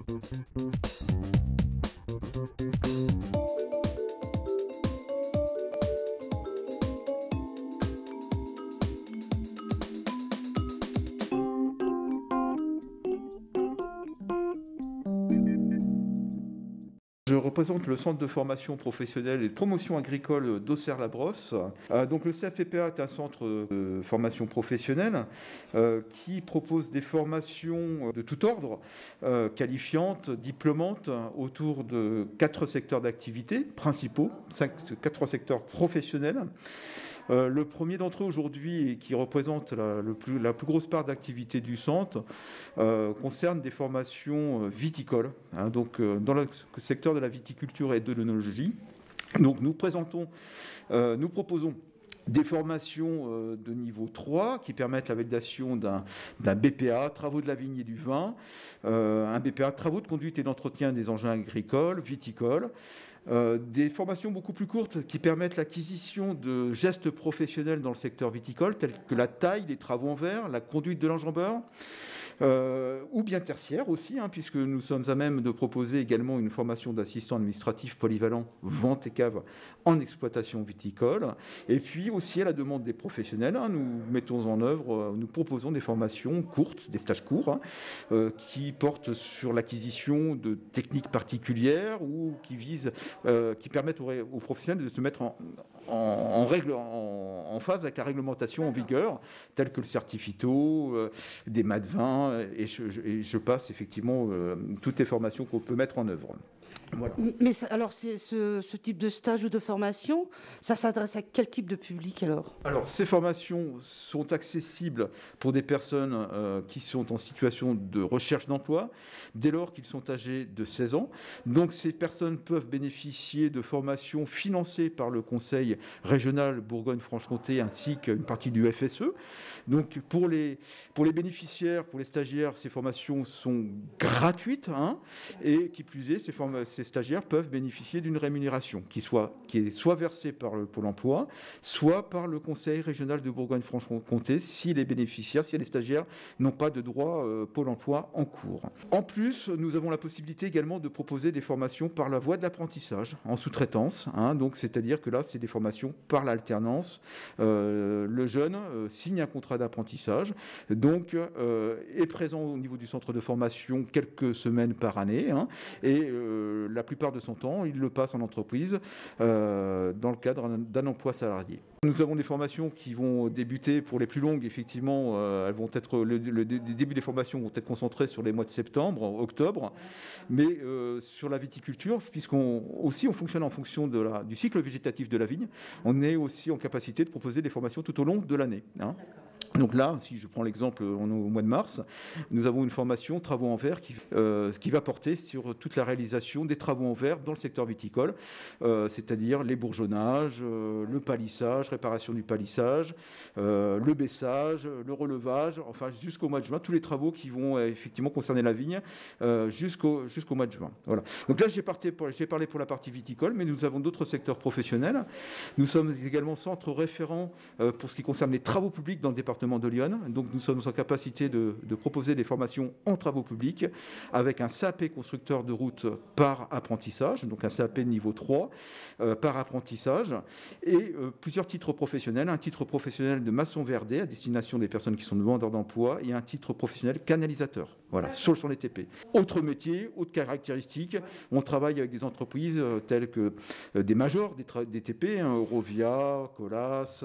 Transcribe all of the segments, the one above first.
Je représente le centre de formation professionnelle et de promotion agricole d'Auxerre-la-Brosse. Donc le CFPPA est un centre de formation professionnelle qui propose des formations de tout ordre, qualifiantes, diplômantes, autour de 4 secteurs d'activité principaux, 4 secteurs professionnels. Le premier d'entre eux aujourd'hui, et qui représente la plus grosse part d'activité du centre, concerne des formations viticoles, donc dans le secteur de la viticulture et de l'œnologie. Donc nous proposons des formations de niveau 3 qui permettent la validation d'un BPA, travaux de la vigne et du vin, un BPA, travaux de conduite et d'entretien des engins agricoles, viticoles, des formations beaucoup plus courtes qui permettent l'acquisition de gestes professionnels dans le secteur viticole, tels que la taille, les travaux en verre, la conduite de l'enjambeur, ou bien tertiaire aussi, puisque nous sommes à même de proposer également une formation d'assistant administratif polyvalent vente et cave en exploitation viticole. Et puis aussi à la demande des professionnels, nous mettons en œuvre, nous proposons des formations courtes, des stages courts, qui portent sur l'acquisition de techniques particulières ou qui permettent aux professionnels de se mettre en phase avec la réglementation en vigueur, telle que le certifito, des mâts de vin, et je passe effectivement toutes les formations qu'on peut mettre en œuvre. Voilà. Mais alors, ce type de stage ou de formation, ça s'adresse à quel type de public alors ? Alors, ces formations sont accessibles pour des personnes qui sont en situation de recherche d'emploi, dès lors qu'ils sont âgés de 16 ans. Donc, ces personnes peuvent bénéficier de formations financées par le Conseil régional Bourgogne-Franche-Comté ainsi qu'une partie du FSE. Donc, pour les bénéficiaires, pour les stagiaires, ces formations sont gratuites, et qui plus est, ces stagiaires peuvent bénéficier d'une rémunération qui est soit versée par le Pôle emploi, soit par le Conseil régional de Bourgogne-Franche-Comté si les stagiaires n'ont pas de droit Pôle emploi en cours. En plus, nous avons la possibilité également de proposer des formations par la voie de l'apprentissage en sous-traitance, donc c'est-à-dire que là, c'est des formations par l'alternance. Le jeune signe un contrat d'apprentissage, donc est présent au niveau du centre de formation quelques semaines par année, et la plupart de son temps, il le passe en entreprise dans le cadre d'un emploi salarié. Nous avons des formations qui vont débuter pour les plus longues, effectivement, elles vont être le début des formations vont être concentrées sur les mois de septembre, octobre, mais sur la viticulture, puisqu'on fonctionne en fonction du cycle végétatif de la vigne, on est aussi en capacité de proposer des formations tout au long de l'année. Donc là, si je prends l'exemple, au mois de mars, nous avons une formation travaux en verre qui va porter sur toute la réalisation des travaux en verre dans le secteur viticole, c'est-à-dire les bourgeonnages, le palissage, réparation du palissage, le baissage, le relevage, enfin jusqu'au mois de juin, tous les travaux qui vont effectivement concerner la vigne jusqu'au mois de juin. Voilà. Donc là, j'ai parlé pour la partie viticole, mais nous avons d'autres secteurs professionnels. Nous sommes également centre référent pour ce qui concerne les travaux publics dans le département de l'Yonne. Donc nous sommes en capacité de proposer des formations en travaux publics avec un CAP constructeur de route par apprentissage, donc un CAP niveau 3 par apprentissage, et plusieurs titres professionnels, un titre professionnel de maçon verdé à destination des personnes qui sont demandeurs d'emploi et un titre professionnel canalisateur, voilà, sur le champ des TP. Autres métiers, autres caractéristiques, on travaille avec des entreprises telles que des majors, des TP, Eurovia, Colas,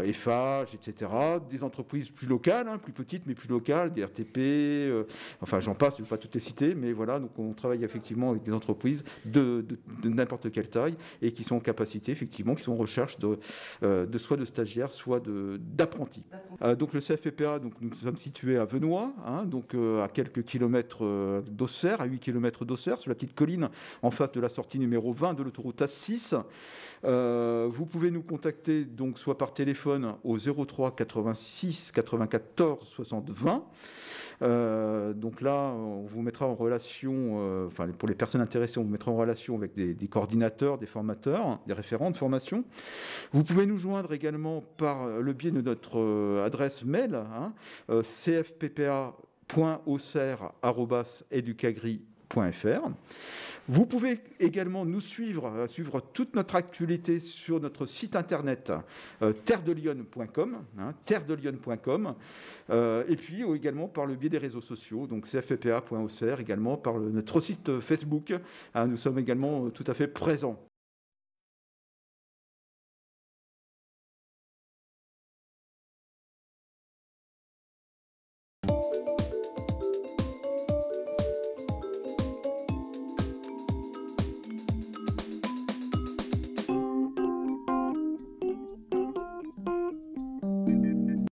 Eiffage, etc. Des entreprises plus locales, plus petites mais plus locales, des RTP, enfin j'en passe, je ne vais pas toutes les citer, mais voilà, donc on travaille effectivement avec des entreprises de n'importe quelle taille et qui sont en capacité, effectivement, qui sont en recherche soit de stagiaires, soit d'apprentis. Donc le CFPPA, donc nous sommes situés à Venoy, donc à quelques kilomètres d'Auxerre, à 8 kilomètres d'Auxerre, sur la petite colline en face de la sortie numéro 20 de l'autoroute A6. Vous pouvez nous contacter donc soit par téléphone au 03 86 94 60 20. Donc là, on vous mettra en relation, pour les personnes intéressées, on vous mettra en relation avec des coordinateurs, des formateurs, des référents de formation. Vous pouvez nous joindre également par le biais de notre adresse mail, cfppa fpa.auxerre@educagri.fr. Vous pouvez également nous suivre toute notre actualité sur notre site internet terredelyonne.com, terredelyonne.com, et puis également par le biais des réseaux sociaux, donc cffpa.auxerre, également par notre site Facebook. Nous sommes également tout à fait présents.